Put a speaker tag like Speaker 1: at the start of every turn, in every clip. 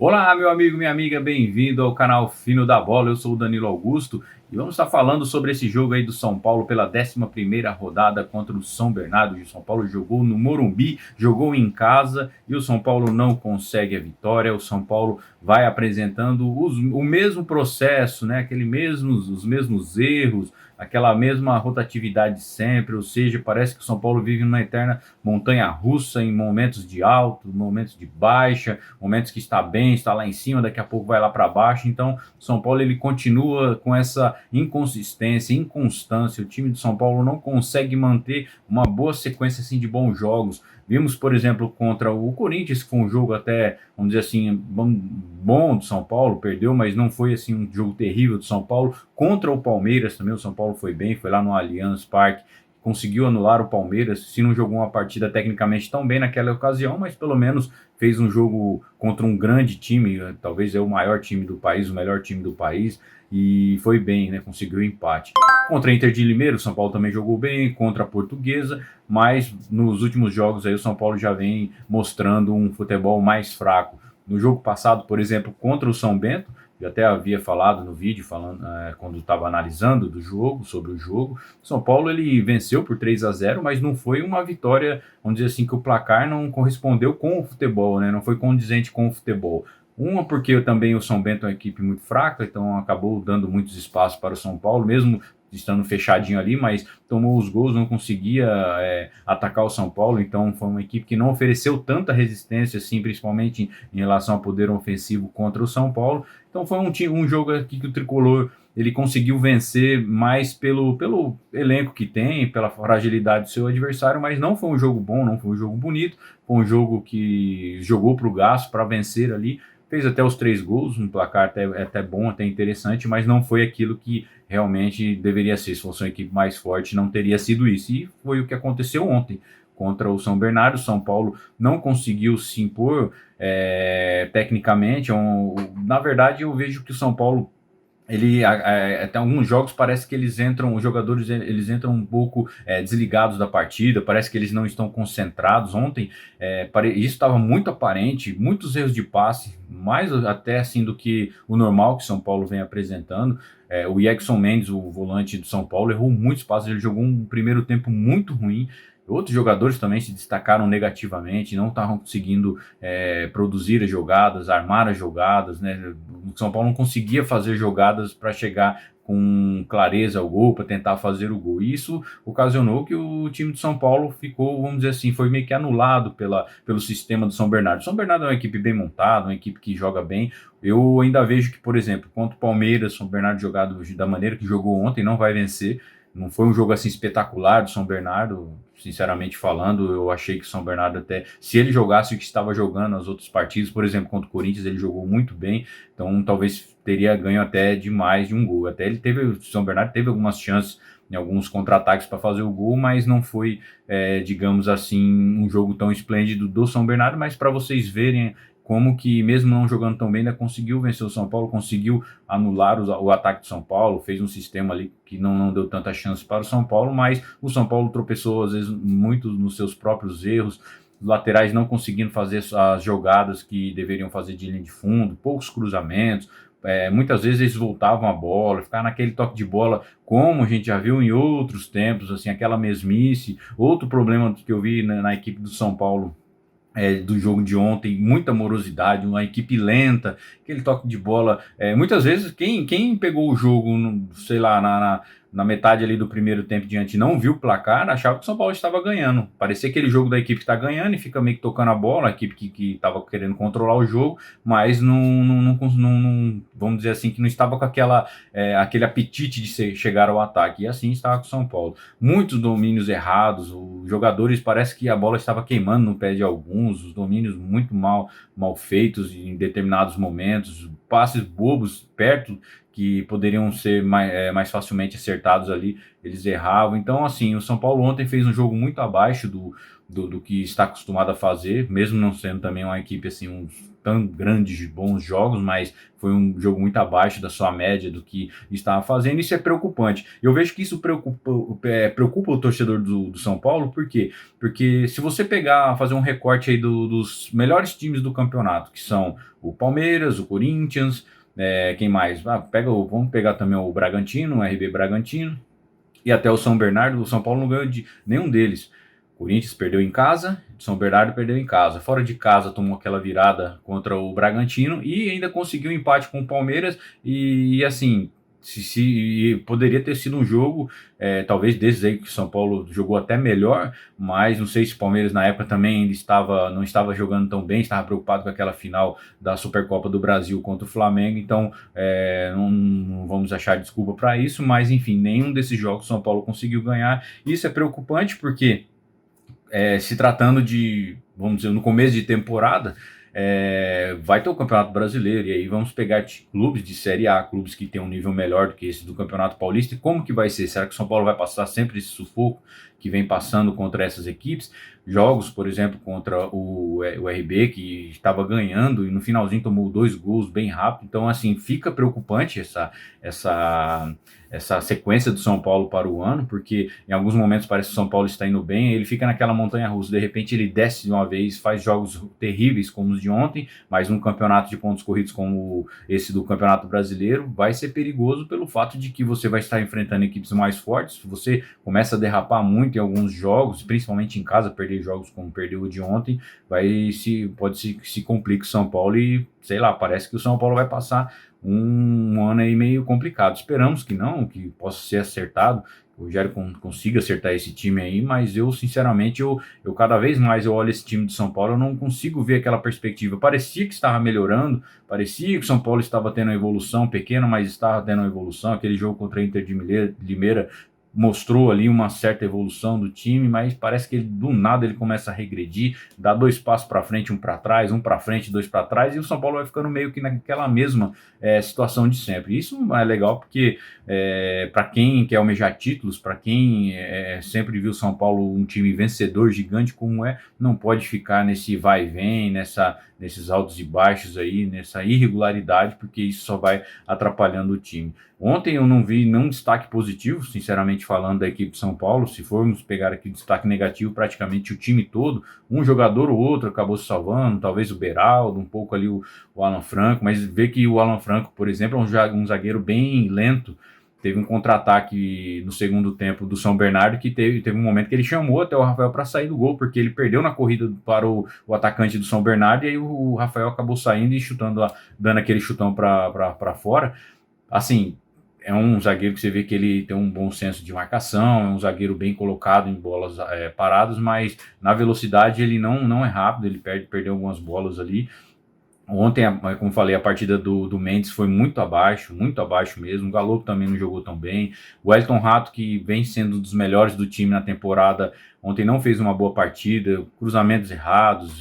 Speaker 1: Olá, meu amigo, minha amiga, bem-vindo ao canal Fino da Bola. Eu sou o Danilo Augusto e vamos estar falando sobre esse jogo aí do São Paulo pela 11ª rodada contra o São Bernardo. O São Paulo jogou no Morumbi, jogou em casa e o São Paulo não consegue a vitória. O São Paulo vai apresentando o mesmo processo, né? Os mesmos erros, aquela mesma rotatividade sempre, ou seja, parece que o São Paulo vive numa eterna montanha-russa em momentos de alto, momentos de baixa, momentos que está bem, está lá em cima, daqui a pouco vai lá para baixo. Então, o São Paulo ele continua com essa inconsistência, inconstância. O time do São Paulo não consegue manter uma boa sequência assim de bons jogos. Vimos, por exemplo, contra o Corinthians, que foi um jogo até, vamos dizer assim, bom do São Paulo, perdeu, mas não foi assim um jogo terrível do São Paulo. Contra o Palmeiras também, o São Paulo foi bem, foi lá no Allianz Parque, conseguiu anular o Palmeiras, se não jogou uma partida tecnicamente tão bem naquela ocasião, mas pelo menos fez um jogo contra um grande time, talvez é o maior time do país, o melhor time do país, e foi bem, né? Conseguiu o empate. Contra a Inter de Limeira, o São Paulo também jogou bem, contra a Portuguesa, mas nos últimos jogos aí o São Paulo já vem mostrando um futebol mais fraco. No jogo passado, por exemplo, contra o São Bento, eu até havia falado no vídeo, quando estava analisando do jogo, sobre o jogo, o São Paulo ele venceu por 3-0, mas não foi uma vitória, vamos dizer assim, que o placar não correspondeu com o futebol, né? Não foi condizente com o futebol. Uma porque também o São Bento é uma equipe muito fraca, então acabou dando muitos espaços para o São Paulo, mesmo estando fechadinho ali, mas tomou os gols, não conseguia atacar o São Paulo, então foi uma equipe que não ofereceu tanta resistência, assim, principalmente em relação ao poder ofensivo contra o São Paulo. Então foi um jogo aqui que o Tricolor ele conseguiu vencer mais pelo elenco que tem, pela fragilidade do seu adversário, mas não foi um jogo bom, não foi um jogo bonito, foi um jogo que jogou para o gasto para vencer ali, fez até os 3 gols, um placar até bom, até interessante, mas não foi aquilo que realmente deveria ser. Se fosse uma equipe mais forte, não teria sido isso. E foi o que aconteceu ontem contra o São Bernardo. O São Paulo não conseguiu se impor tecnicamente. Na verdade, eu vejo que o São Paulo até alguns jogos parece que os jogadores eles entram um pouco desligados da partida, parece que eles não estão concentrados. Ontem isso estava muito aparente, muitos erros de passe, mais até assim do que o normal que o São Paulo vem apresentando. O Jackson Mendes, o volante do São Paulo, errou muitos passes, ele jogou um primeiro tempo muito ruim. Outros jogadores também se destacaram negativamente, não estavam conseguindo produzir as jogadas, armar as jogadas, né? O São Paulo não conseguia fazer jogadas para chegar com clareza ao gol, para tentar fazer o gol. E isso ocasionou que o time de São Paulo ficou, vamos dizer assim, foi meio que anulado pelo sistema do São Bernardo. O São Bernardo é uma equipe bem montada, uma equipe que joga bem. Eu ainda vejo que, por exemplo, contra o Palmeiras, São Bernardo jogado da maneira que jogou ontem, não vai vencer. Não foi um jogo assim espetacular do São Bernardo, sinceramente falando. Eu achei que o São Bernardo, até se ele jogasse o que estava jogando nas outras partidas, por exemplo, contra o Corinthians, ele jogou muito bem, então talvez teria ganho até de mais de um gol. Até o São Bernardo teve algumas chances em alguns contra-ataques para fazer o gol, mas não foi, digamos assim, um jogo tão esplêndido do São Bernardo. Mas para vocês verem como que, mesmo não jogando tão bem, ainda conseguiu vencer o São Paulo, conseguiu anular o ataque do São Paulo, fez um sistema ali que não deu tanta chance para o São Paulo, mas o São Paulo tropeçou, às vezes, muito nos seus próprios erros, os laterais não conseguindo fazer as jogadas que deveriam fazer de linha de fundo, poucos cruzamentos, muitas vezes eles voltavam a bola, ficar naquele toque de bola, como a gente já viu em outros tempos, assim, aquela mesmice. Outro problema que eu vi na equipe do São Paulo do jogo de ontem, muita morosidade, uma equipe lenta, aquele toque de bola. Muitas vezes, quem pegou o jogo, sei lá, na metade ali do primeiro tempo diante, não viu o placar, achava que o São Paulo estava ganhando. Parecia aquele jogo da equipe que está ganhando e fica meio que tocando a bola, a equipe que estava querendo controlar o jogo, mas vamos dizer assim, que não estava com aquele apetite de chegar ao ataque. E assim estava com o São Paulo. Muitos domínios errados, os jogadores parece que a bola estava queimando no pé de alguns, os domínios muito mal feitos em determinados momentos, passes bobos perto que poderiam ser mais facilmente acertados ali, eles erravam. Então, assim, o São Paulo ontem fez um jogo muito abaixo do que está acostumado a fazer, mesmo não sendo também uma equipe assim tão grandes, bons jogos, mas foi um jogo muito abaixo da sua média do que estava fazendo. Isso é preocupante. Eu vejo que isso preocupa o torcedor do São Paulo, por quê? Porque se você fazer um recorte aí dos melhores times do campeonato, que são o Palmeiras, o Corinthians, quem mais? Vamos pegar também o Bragantino, o RB Bragantino, e até o São Bernardo. O São Paulo não ganhou de nenhum deles. O Corinthians perdeu em casa, o São Bernardo perdeu em casa. Fora de casa tomou aquela virada contra o Bragantino e ainda conseguiu um empate com o Palmeiras. E assim, poderia ter sido um jogo, talvez desses aí que o São Paulo jogou até melhor, mas não sei se o Palmeiras na época também não estava jogando tão bem, estava preocupado com aquela final da Supercopa do Brasil contra o Flamengo. Então não vamos achar desculpa para isso, mas enfim, nenhum desses jogos o São Paulo conseguiu ganhar. Isso é preocupante porque se tratando de, vamos dizer, no começo de temporada, vai ter o Campeonato Brasileiro, e aí vamos pegar clubes de Série A, clubes que têm um nível melhor do que esse do Campeonato Paulista, e como que vai ser? Será que o São Paulo vai passar sempre esse sufoco que vem passando contra essas equipes? Jogos, por exemplo, contra o RB, que estava ganhando e no finalzinho tomou 2 gols bem rápido. Então, assim, fica preocupante essa sequência do São Paulo para o ano, porque em alguns momentos parece que o São Paulo está indo bem, ele fica naquela montanha-russa, de repente ele desce de uma vez, faz jogos terríveis como os de ontem, mas um campeonato de pontos corridos como esse do Campeonato Brasileiro vai ser perigoso pelo fato de que você vai estar enfrentando equipes mais fortes. Se você começa a derrapar muito em alguns jogos, principalmente em casa, perder jogos como perdeu o de ontem, pode se complica o São Paulo e, sei lá, parece que o São Paulo vai passar um ano aí meio complicado. Esperamos que não, que possa ser acertado, o Rogério consiga acertar esse time aí, mas eu sinceramente, eu cada vez mais eu olho esse time de São Paulo, eu não consigo ver aquela perspectiva. Parecia que estava melhorando, parecia que o São Paulo estava tendo uma evolução pequena, mas estava tendo uma evolução. Aquele jogo contra a Inter de Limeira mostrou ali uma certa evolução do time, mas parece que do nada ele começa a regredir, dá 2 passos para frente, um para trás, um para frente, 2 para trás, e o São Paulo vai ficando meio que naquela mesma situação de sempre. Isso não é legal porque para quem quer almejar títulos, para quem sempre viu o São Paulo um time vencedor gigante como não pode ficar nesse vai e vem, nesses altos e baixos aí, nessa irregularidade, porque isso só vai atrapalhando o time. Ontem eu não vi nenhum destaque positivo, sinceramente falando, da equipe de São Paulo. Se formos pegar aqui destaque negativo, praticamente o time todo, um jogador ou outro acabou se salvando, talvez o Beraldo, um pouco ali o Alan Franco, mas vê que o Alan Franco, por exemplo, é um zagueiro bem lento. Teve um contra-ataque no segundo tempo do São Bernardo que teve um momento que ele chamou até o Rafael para sair do gol, porque ele perdeu na corrida para o atacante do São Bernardo, e aí o Rafael acabou saindo e dando aquele chutão para fora. Assim, é um zagueiro que você vê que ele tem um bom senso de marcação, é um zagueiro bem colocado em bolas paradas, mas na velocidade ele não é rápido, ele perdeu algumas bolas ali. Ontem, como falei, a partida do Mendes foi muito abaixo mesmo. O Galo também não jogou tão bem. O Wellington Rato, que vem sendo um dos melhores do time na temporada, ontem não fez uma boa partida, cruzamentos errados.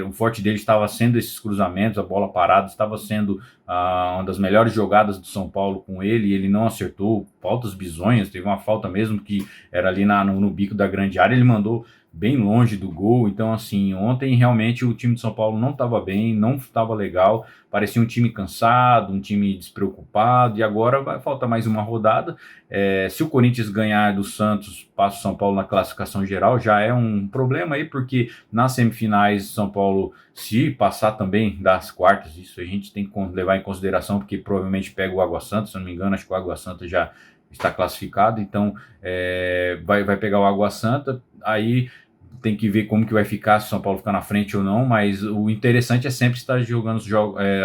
Speaker 1: O forte dele estava sendo esses cruzamentos, a bola parada estava sendo uma das melhores jogadas do São Paulo com ele, e ele não acertou. Faltas bizonhas, teve uma falta mesmo que era ali no bico da grande área, ele mandou bem longe do gol. Então, assim, ontem realmente o time de São Paulo não estava bem, não estava legal, parecia um time cansado, um time despreocupado, e agora vai faltar mais uma rodada. Se o Corinthians ganhar do Santos, passa o São Paulo na classificação geral, já é um problema aí, porque nas semifinais São Paulo, se passar também das quartas, isso a gente tem que levar em consideração, porque provavelmente pega o Água Santa, se eu não me engano, acho que o Água Santa já está classificado, então vai pegar o Água Santa, aí tem que ver como que vai ficar, se o São Paulo ficar na frente ou não, mas o interessante é sempre estar jogando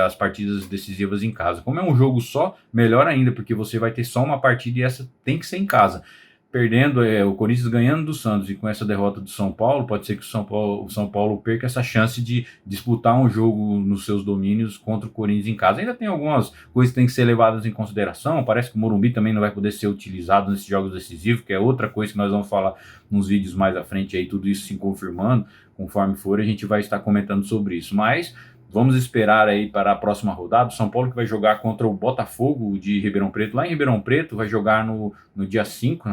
Speaker 1: as partidas decisivas em casa. Como é um jogo só, melhor ainda, porque você vai ter só uma partida e essa tem que ser em casa. Perdendo, o Corinthians ganhando do Santos e com essa derrota do São Paulo, pode ser que o São Paulo perca essa chance de disputar um jogo nos seus domínios contra o Corinthians em casa. Ainda tem algumas coisas que têm que ser levadas em consideração. Parece que o Morumbi também não vai poder ser utilizado nesses jogos decisivos, que é outra coisa que nós vamos falar nos vídeos mais à frente aí, tudo isso se confirmando. Conforme for, a gente vai estar comentando sobre isso. Mas vamos esperar aí para a próxima rodada. O São Paulo que vai jogar contra o Botafogo de Ribeirão Preto, lá em Ribeirão Preto, vai jogar no dia 5,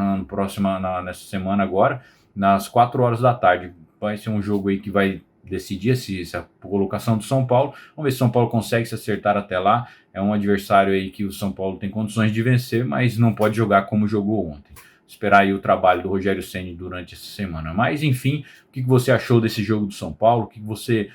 Speaker 1: nessa semana agora, nas 4 horas da tarde. Vai ser um jogo aí que vai decidir essa colocação do São Paulo. Vamos ver se o São Paulo consegue se acertar até lá. É um adversário aí que o São Paulo tem condições de vencer, mas não pode jogar como jogou ontem. Esperar aí o trabalho do Rogério Ceni durante essa semana. Mas, enfim, o que você achou desse jogo do São Paulo? O que você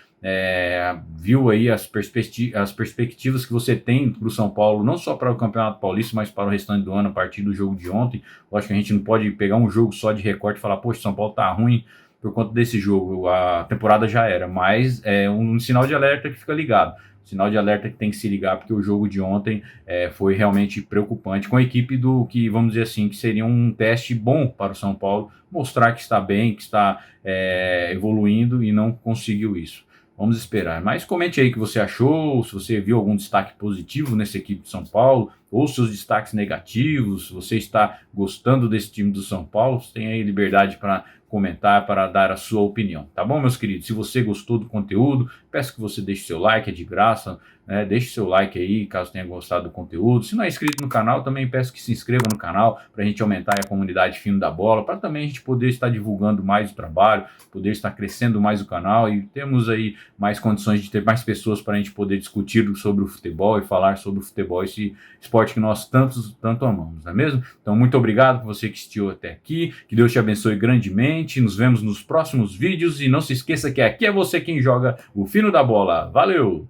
Speaker 1: viu aí as perspectivas que você tem para o São Paulo, não só para o Campeonato Paulista, mas para o restante do ano, a partir do jogo de ontem? Eu acho que a gente não pode pegar um jogo só de recorte e falar, poxa, o São Paulo tá ruim por conta desse jogo, a temporada já era, mas é um sinal de alerta que fica ligado. Sinal de alerta que tem que se ligar, porque o jogo de ontem foi realmente preocupante, com a equipe do que, vamos dizer assim, que seria um teste bom para o São Paulo, mostrar que está bem, que está evoluindo, e não conseguiu isso. Vamos esperar. Mas comente aí o que você achou, se você viu algum destaque positivo nessa equipe de São Paulo, ou seus destaques negativos, se você está gostando desse time do São Paulo, você tem aí liberdade para comentar, para dar a sua opinião. Tá bom, meus queridos? Se você gostou do conteúdo, peço que você deixe seu like, é de graça, né? Deixe seu like aí, caso tenha gostado do conteúdo. Se não é inscrito no canal, também peço que se inscreva no canal, para a gente aumentar a comunidade Fino da Bola, para também a gente poder estar divulgando mais o trabalho, poder estar crescendo mais o canal, e temos aí mais condições de ter mais pessoas para a gente poder discutir sobre o futebol e falar sobre o futebol, esse esporte que nós tanto amamos, não é mesmo? Então, muito obrigado por você que assistiu até aqui, que Deus te abençoe grandemente, nos vemos nos próximos vídeos, e não se esqueça que aqui é você quem joga o Fino da Bola. Valeu!